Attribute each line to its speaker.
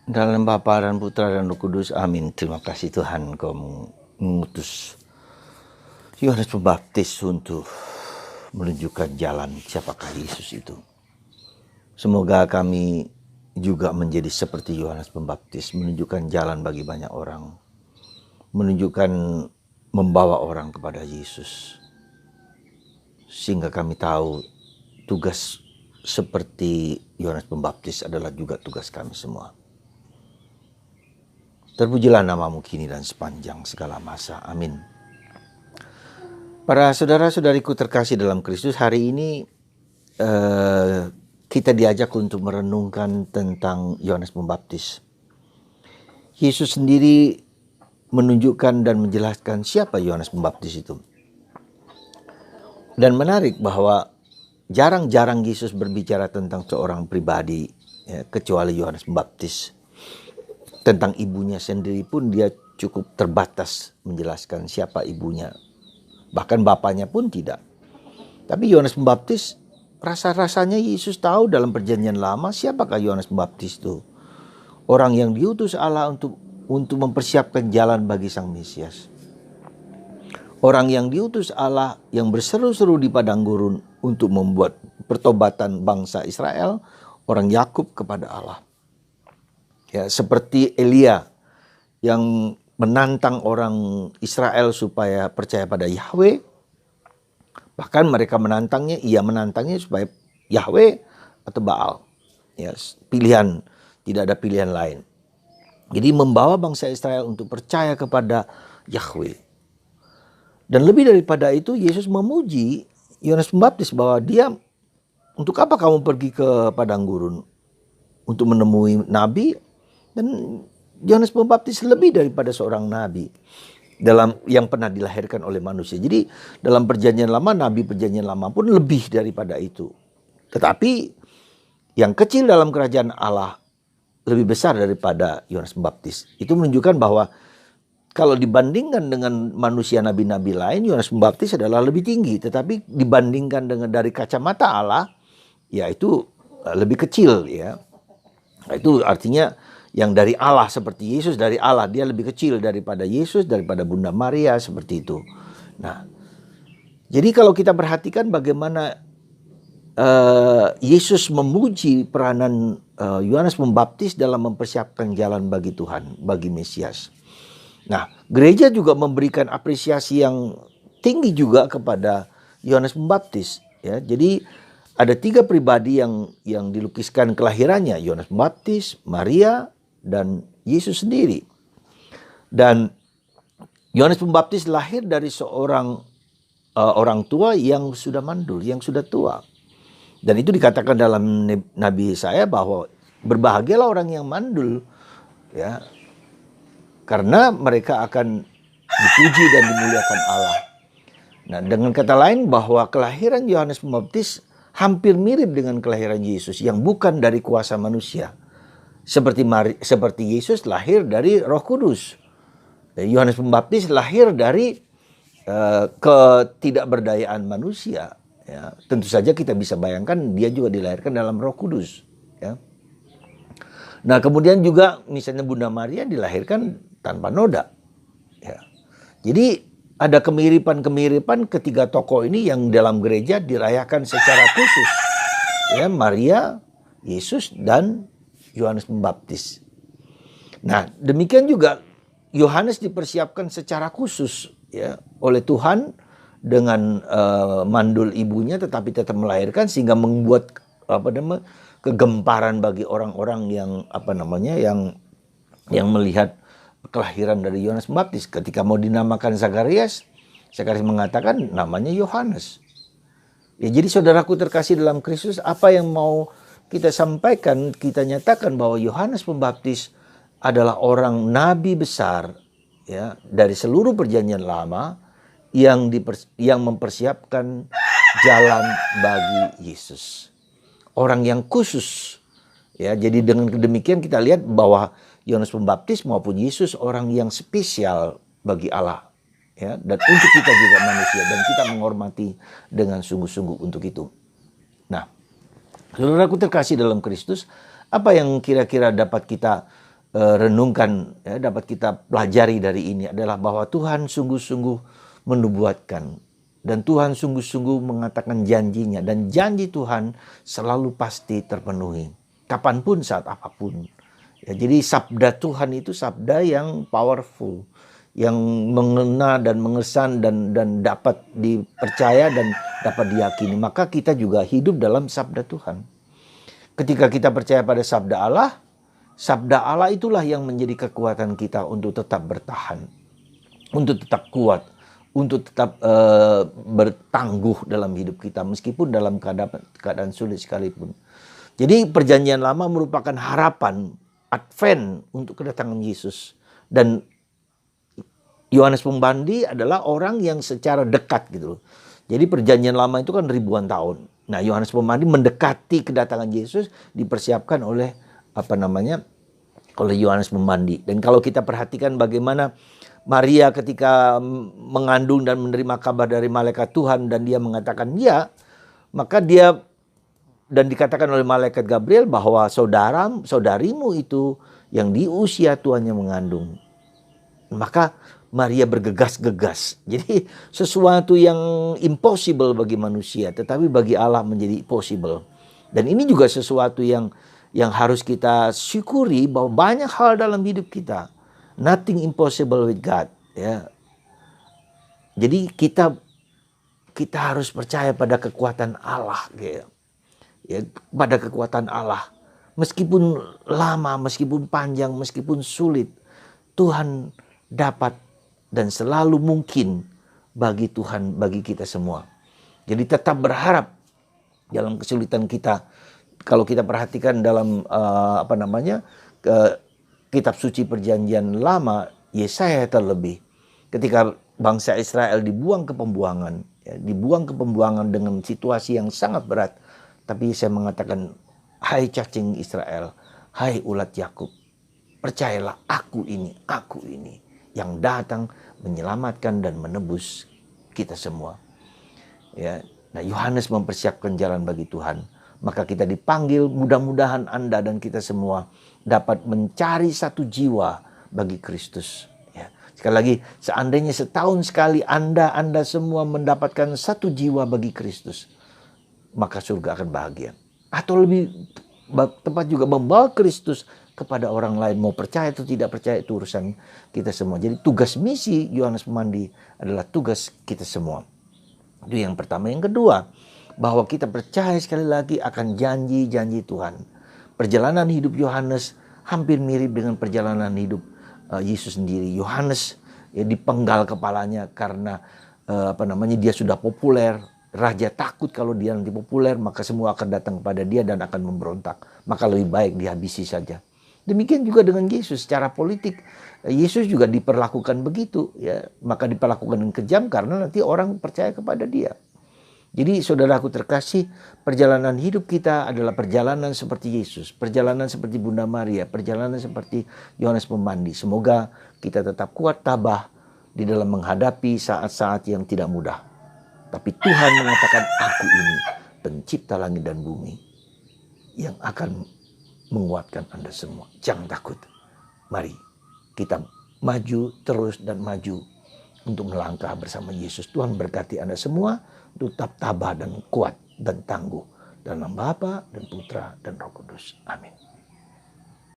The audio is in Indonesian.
Speaker 1: Dalam Bapa dan Putra dan Roh Kudus, amin. Terima kasih Tuhan, Kau mengutus Yohanes Pembaptis untuk menunjukkan jalan siapakah Yesus itu. Semoga kami juga menjadi seperti Yohanes Pembaptis, menunjukkan jalan bagi banyak orang, menunjukkan membawa orang kepada Yesus, sehingga kami tahu tugas seperti Yohanes Pembaptis adalah juga tugas kami semua. Terpujilah namamu kini dan sepanjang segala masa. Amin. Para saudara-saudariku terkasih dalam Kristus, hari ini kita diajak untuk merenungkan tentang Yohanes Pembaptis. Yesus sendiri menunjukkan dan menjelaskan siapa Yohanes Pembaptis itu. Dan menarik bahwa jarang-jarang Yesus berbicara tentang seorang pribadi, ya, kecuali Yohanes Pembaptis. Tentang ibunya sendiri pun dia cukup terbatas menjelaskan siapa ibunya. Bahkan bapaknya pun tidak. Tapi Yohanes Pembaptis, rasa-rasanya Yesus tahu dalam perjanjian lama siapakah Yohanes Pembaptis itu. Orang yang diutus Allah untuk mempersiapkan jalan bagi Sang Mesias. Orang yang diutus Allah yang berseru-seru di padang gurun untuk membuat pertobatan bangsa Israel, orang Yakub kepada Allah. Ya, seperti Elia yang menantang orang Israel supaya percaya pada Yahweh. Bahkan mereka menantangnya, ia menantangnya supaya Yahweh atau Baal. Ya, pilihan, tidak ada pilihan lain. Jadi membawa bangsa Israel untuk percaya kepada Yahweh. Dan lebih daripada itu, Yesus memuji Yohanes Pembaptis bahwa dia, untuk apa kamu pergi ke padang gurun? Untuk menemui nabi? Dan Yohanes Pembaptis lebih daripada seorang nabi dalam yang pernah dilahirkan oleh manusia. Jadi dalam perjanjian lama, nabi perjanjian lama pun lebih daripada itu. Tetapi yang kecil dalam kerajaan Allah lebih besar daripada Yohanes Pembaptis. Itu menunjukkan bahwa kalau dibandingkan dengan manusia nabi-nabi lain, Yohanes Pembaptis adalah lebih tinggi. Tetapi dibandingkan dengan dari kacamata Allah, ya itu lebih kecil, ya. Itu artinya yang dari Allah seperti Yesus dari Allah, dia lebih kecil daripada Yesus, daripada Bunda Maria, seperti itu. Nah, jadi kalau kita perhatikan bagaimana Yesus memuji peranan Yohanes Pembaptis dalam mempersiapkan jalan bagi Tuhan, bagi Mesias. Nah, gereja juga memberikan apresiasi yang tinggi juga kepada Yohanes Pembaptis. Ya, jadi ada 3 pribadi yang dilukiskan kelahirannya, Yohanes Pembaptis, Maria, dan Yesus sendiri. Dan Yohanes Pembaptis lahir dari seorang orang tua yang sudah mandul, yang sudah tua. Dan itu dikatakan dalam Nabi Yesaya bahwa berbahagialah orang yang mandul, ya, karena mereka akan dipuji dan dimuliakan Allah. Nah, dengan kata lain bahwa kelahiran Yohanes Pembaptis hampir mirip dengan kelahiran Yesus yang bukan dari kuasa manusia. Seperti Yesus lahir dari Roh Kudus. Yohanes Pembaptis lahir dari ketidakberdayaan manusia. Ya, tentu saja kita bisa bayangkan dia juga dilahirkan dalam Roh Kudus. Ya. Nah, kemudian juga misalnya Bunda Maria dilahirkan tanpa noda. Ya. Jadi ada kemiripan-kemiripan ketiga tokoh ini yang dalam gereja dirayakan secara khusus. Ya, Maria, Yesus, dan Yohanes Pembaptis. Nah, demikian juga Yohanes dipersiapkan secara khusus, ya, oleh Tuhan dengan mandul ibunya, tetapi tetap melahirkan sehingga membuat kegemparan bagi orang-orang yang melihat kelahiran dari Yohanes Pembaptis. Ketika mau dinamakan Zakarias mengatakan namanya Yohanes. Ya, jadi saudaraku terkasih dalam Kristus, apa yang mau kita sampaikan, kita nyatakan bahwa Yohanes Pembaptis adalah orang nabi besar, ya, dari seluruh perjanjian lama yang mempersiapkan jalan bagi Yesus. Orang yang khusus. Ya, jadi dengan demikian kita lihat bahwa Yohanes Pembaptis maupun Yesus orang yang spesial bagi Allah. Ya, dan untuk kita juga manusia, dan kita menghormati dengan sungguh-sungguh untuk itu. Nah, saudaraku terkasih dalam Kristus, apa yang kira-kira dapat kita renungkan, ya, dapat kita pelajari dari ini adalah bahwa Tuhan sungguh-sungguh menubuatkan dan Tuhan sungguh-sungguh mengatakan janjinya, dan janji Tuhan selalu pasti terpenuhi kapanpun, saat apapun. Ya, jadi sabda Tuhan itu sabda yang powerful, yang mengena dan mengesan dan dapat dipercaya dan dapat diyakini. Maka kita juga hidup dalam sabda Tuhan. Ketika kita percaya pada sabda Allah itulah yang menjadi kekuatan kita untuk tetap bertahan, untuk tetap kuat, untuk tetap bertangguh dalam hidup kita meskipun dalam keadaan sulit sekalipun. Jadi perjanjian lama merupakan harapan Advent untuk kedatangan Yesus, dan Yohanes Pembandi adalah orang yang secara dekat gitu loh. Jadi perjanjian lama itu kan ribuan tahun. Nah, Yohanes Pembandi mendekati kedatangan Yesus dipersiapkan oleh oleh Yohanes Pembandi. Dan kalau kita perhatikan bagaimana Maria ketika mengandung dan menerima kabar dari malaikat Tuhan dan dia mengatakan ya, maka dia dan dikatakan oleh malaikat Gabriel bahwa saudarimu itu yang di usia tuanya mengandung. Maka Maria bergegas-gegas. Jadi sesuatu yang impossible bagi manusia, tetapi bagi Allah menjadi possible. Dan ini juga sesuatu yang harus kita syukuri, bahwa banyak hal dalam hidup kita, nothing impossible with God. Ya. Jadi kita harus percaya pada kekuatan Allah, gitu. Ya, pada kekuatan Allah. Meskipun lama, meskipun panjang, meskipun sulit, Tuhan dapat dan selalu mungkin bagi Tuhan, bagi kita semua. Jadi tetap berharap dalam kesulitan kita. Kalau kita perhatikan dalam kitab suci perjanjian lama, Yesaya terlebih, ketika bangsa Israel dibuang ke pembuangan, ya, dibuang ke pembuangan dengan situasi yang sangat berat. Tapi saya mengatakan, hai cacing Israel, hai ulat Yakub, percayalah aku ini yang datang menyelamatkan dan menebus kita semua. Ya, nah Yohanes mempersiapkan jalan bagi Tuhan. Maka kita dipanggil, mudah-mudahan Anda dan kita semua dapat mencari satu jiwa bagi Kristus. Ya. Sekali lagi, seandainya setahun sekali Anda semua mendapatkan satu jiwa bagi Kristus, maka surga akan bahagia. Atau lebih tepat juga membawa Kristus kepada orang lain. Mau percaya atau tidak percaya itu urusan kita semua. Jadi tugas misi Yohanes Pembandi adalah tugas kita semua. Itu yang pertama. Yang kedua, bahwa kita percaya sekali lagi akan janji-janji Tuhan. Perjalanan hidup Yohanes hampir mirip dengan perjalanan hidup Yesus sendiri. Yohanes ya, dipenggal kepalanya karena dia sudah populer. Raja takut kalau dia nanti populer, maka semua akan datang kepada dia dan akan memberontak. Maka lebih baik dihabisi saja. Demikian juga dengan Yesus. Secara politik, Yesus juga diperlakukan begitu. Ya. Maka diperlakukan dengan kejam karena nanti orang percaya kepada dia. Jadi saudaraku terkasih, perjalanan hidup kita adalah perjalanan seperti Yesus. Perjalanan seperti Bunda Maria. Perjalanan seperti Yohanes Pembandi. Semoga kita tetap kuat tabah di dalam menghadapi saat-saat yang tidak mudah. Tapi Tuhan mengatakan, aku ini pencipta langit dan bumi yang akan menguatkan Anda semua. Jangan takut. Mari kita maju terus dan maju untuk melangkah bersama Yesus. Tuhan berkati Anda semua untuk tetap tabah dan kuat dan tangguh dalam Bapa dan Putra dan Roh Kudus. Amin.